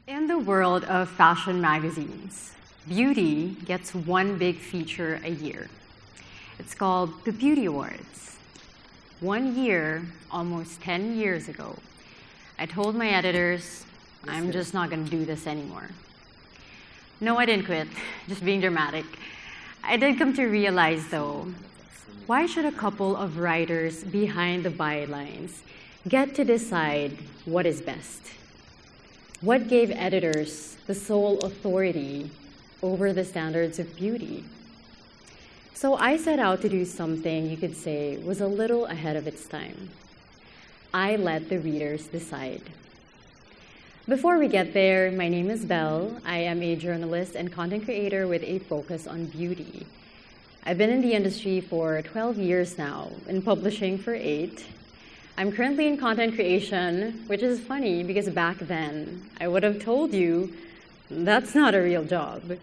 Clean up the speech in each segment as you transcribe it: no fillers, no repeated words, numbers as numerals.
In the world of fashion magazines, beauty gets one big feature a year. It's called the Beauty Awards. One year, almost 10 years ago, I told my editors, I'm just not going to do this anymore. No, I didn't quit, just being dramatic. I did come to realize, though, why should a couple of writers behind the bylines get to decide what is best? What gave editors the sole authority over the standards of beauty? So I set out to do something you could say was a little ahead of its time. I let the readers decide. Before we get there, my name is Belle. I am a journalist and content creator with a focus on beauty. I've been in the industry for 12 years now, and publishing for 8. I'm currently in content creation, which is funny because back then, I would have told you that's not a real job.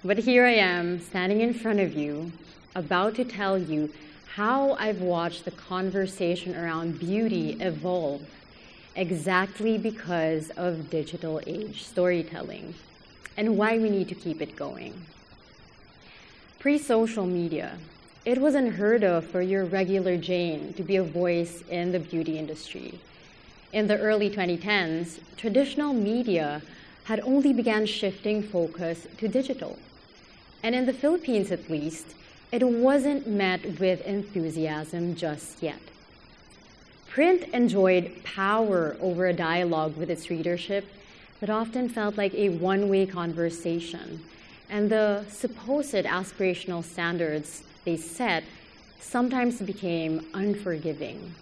But here I am, standing in front of you, about to tell you how I've watched the conversation around beauty evolve exactly because of digital age storytelling and why we need to keep it going. Pre-social media, it was unheard of for your regular Jane to be a voice in the beauty industry. In the early 2010s, traditional media had only began shifting focus to digital. And in the Philippines, at least, it wasn't met with enthusiasm just yet. Print enjoyed power over a dialogue with its readership that often felt like a one-way conversation, and the supposed aspirational standards they set sometimes became unforgiving.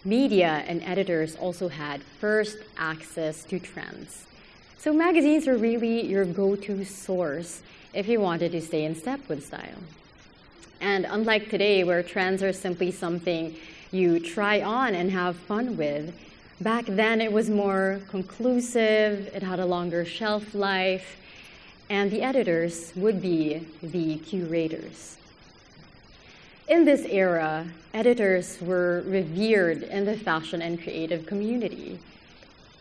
Media and editors also had first access to trends. So magazines were really your go-to source if you wanted to stay in step with style. And unlike today, where trends are simply something you try on and have fun with, back then it was more conclusive, it had a longer shelf life, and the editors would be the curators. In this era, editors were revered in the fashion and creative community,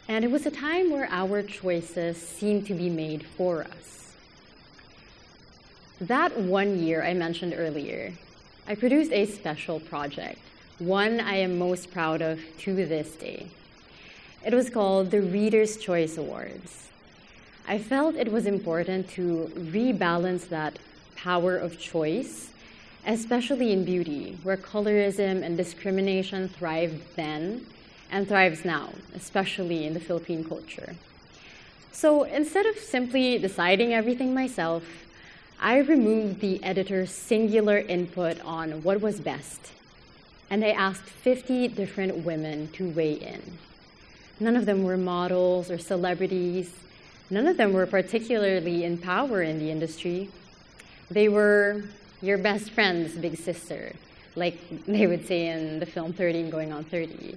and it was a time where our choices seemed to be made for us. That one year I mentioned earlier, I produced a special project, one I am most proud of to this day. It was called the Reader's Choice Awards. I felt it was important to rebalance that power of choice, especially in beauty, where colorism and discrimination thrived then and thrives now, especially in the Philippine culture. So instead of simply deciding everything myself, I removed the editor's singular input on what was best, and I asked 50 different women to weigh in. None of them were models or celebrities. None of them were particularly in power in the industry. They were your best friend's big sister, like they would say in the film 13 Going on 30.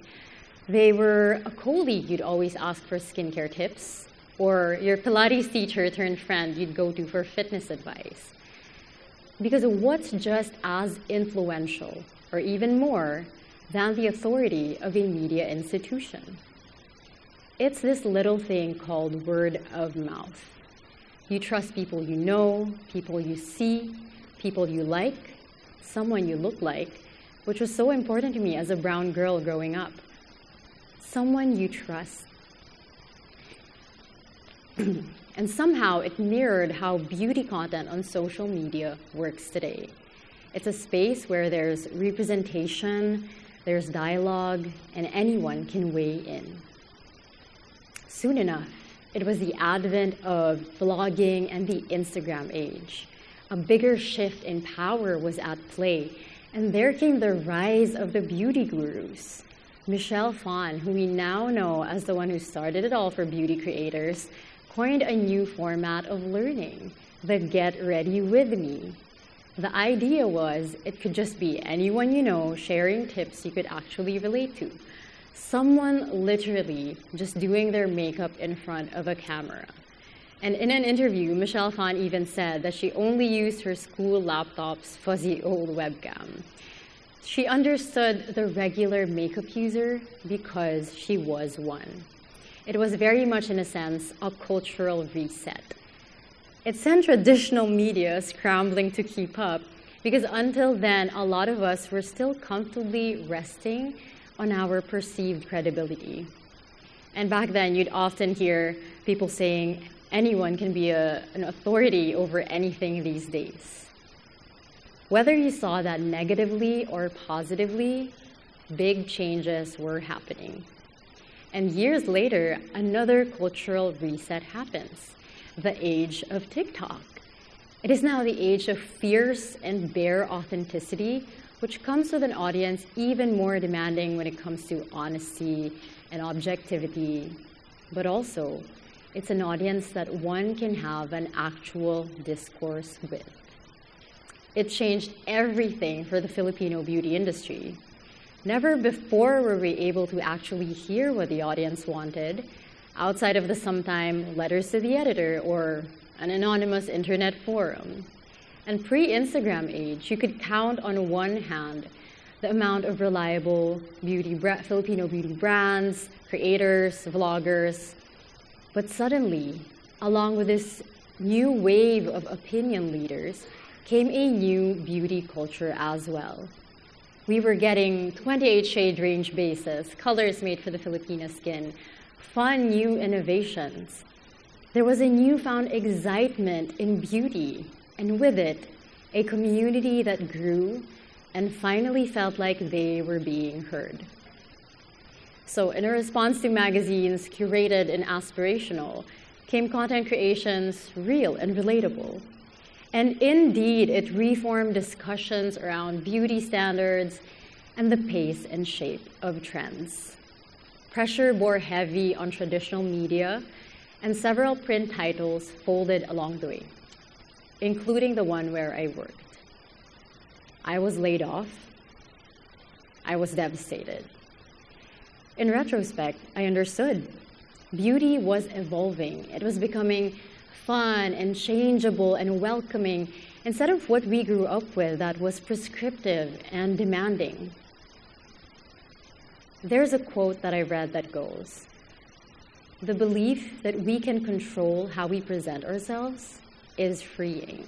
They were a colleague you'd always ask for skincare tips, or your Pilates teacher turned friend you'd go to for fitness advice. Because what's just as influential, or even more, than the authority of a media institution? It's this little thing called word of mouth. You trust people you know, people you see, people you like, someone you look like, which was so important to me as a brown girl growing up. Someone you trust. And somehow it mirrored how beauty content on social media works today. It's a space where there's representation, there's dialogue, and anyone can weigh in. Soon enough, it was the advent of vlogging and the Instagram age. A bigger shift in power was at play, and there came the rise of the beauty gurus. Michelle Phan, who we now know as the one who started it all for beauty creators, coined a new format of learning, the Get Ready With Me. The idea was it could just be anyone you know sharing tips you could actually relate to. Someone literally just doing their makeup in front of a camera. And in an interview, Michelle Phan even said that she only used her school laptop's fuzzy old webcam. She understood the regular makeup user because she was one. it was very much, in a sense, a cultural reset. It sent traditional media scrambling to keep up, because until then, a lot of us were still comfortably resting on our perceived credibility. And back then, you'd often hear people saying anyone can be an authority over anything these days. Whether you saw that negatively or positively, big changes were happening. And years later, another cultural reset happens, the age of TikTok. It is now the age of fierce and bare authenticity, which comes with an audience even more demanding when it comes to honesty and objectivity. But also, it's an audience that one can have an actual discourse with. It changed everything for the Filipino beauty industry. Never before were we able to actually hear what the audience wanted, outside of the sometime letters to the editor or an anonymous internet forum. And pre-Instagram age, you could count on one hand the amount of reliable Filipino beauty brands, creators, vloggers. But suddenly, along with this new wave of opinion leaders, came a new beauty culture as well. We were getting 28 shade range bases, colors made for the Filipina skin, fun new innovations. There was a newfound excitement in beauty, and with it, a community that grew and finally felt like they were being heard. So in a response to magazines curated and aspirational, came content creations real and relatable. And indeed, it reformed discussions around beauty standards and the pace and shape of trends. Pressure bore heavy on traditional media, and several print titles folded along the way, including the one where I worked. I was laid off. I was devastated. In retrospect, I understood. Beauty was evolving. It was becoming fun and changeable and welcoming instead of what we grew up with that was prescriptive and demanding. There's a quote that I read that goes, "The belief that we can control how we present ourselves is freeing."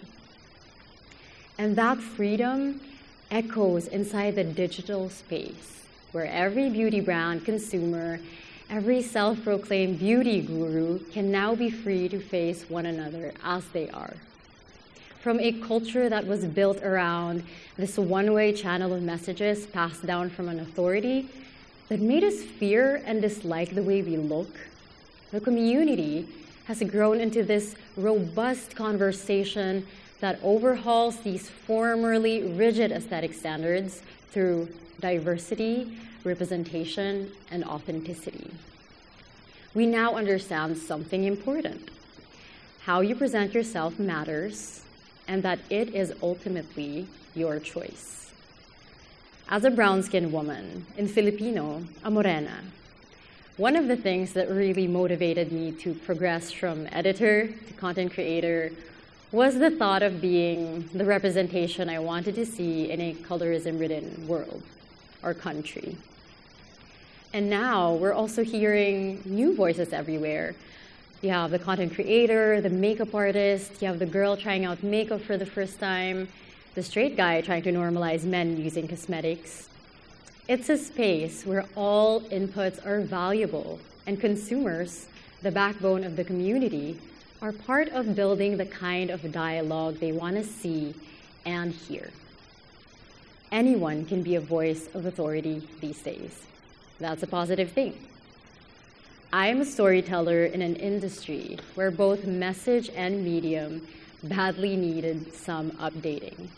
And that freedom echoes inside the digital space, where every beauty brand, consumer, every self-proclaimed beauty guru can now be free to face one another as they are. From a culture that was built around this one-way channel of messages passed down from an authority that made us fear and dislike the way we look, the community has grown into this robust conversation that overhauls these formerly rigid aesthetic standards through diversity, representation, and authenticity. We now understand something important. How you present yourself matters, and that it is ultimately your choice. As a brown-skinned woman, in Filipino, a morena, one of the things that really motivated me to progress from editor to content creator was the thought of being the representation I wanted to see in a colorism-ridden world or country. And now we're also hearing new voices everywhere. You have the content creator, the makeup artist, you have the girl trying out makeup for the first time, the straight guy trying to normalize men using cosmetics. It's a space where all inputs are valuable, and consumers, the backbone of the community, are part of building the kind of dialogue they want to see and hear. Anyone can be a voice of authority these days. That's a positive thing. I'm a storyteller in an industry where both message and medium badly needed some updating.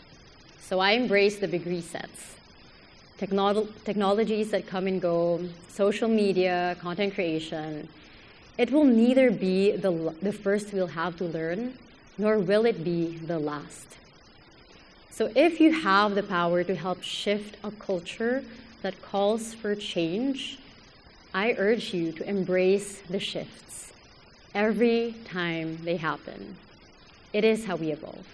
So I embrace the big resets. Technologies that come and go, social media, content creation. It will neither be the first we'll have to learn, nor will it be the last. So if you have the power to help shift a culture that calls for change, I urge you to embrace the shifts every time they happen. It is how we evolve.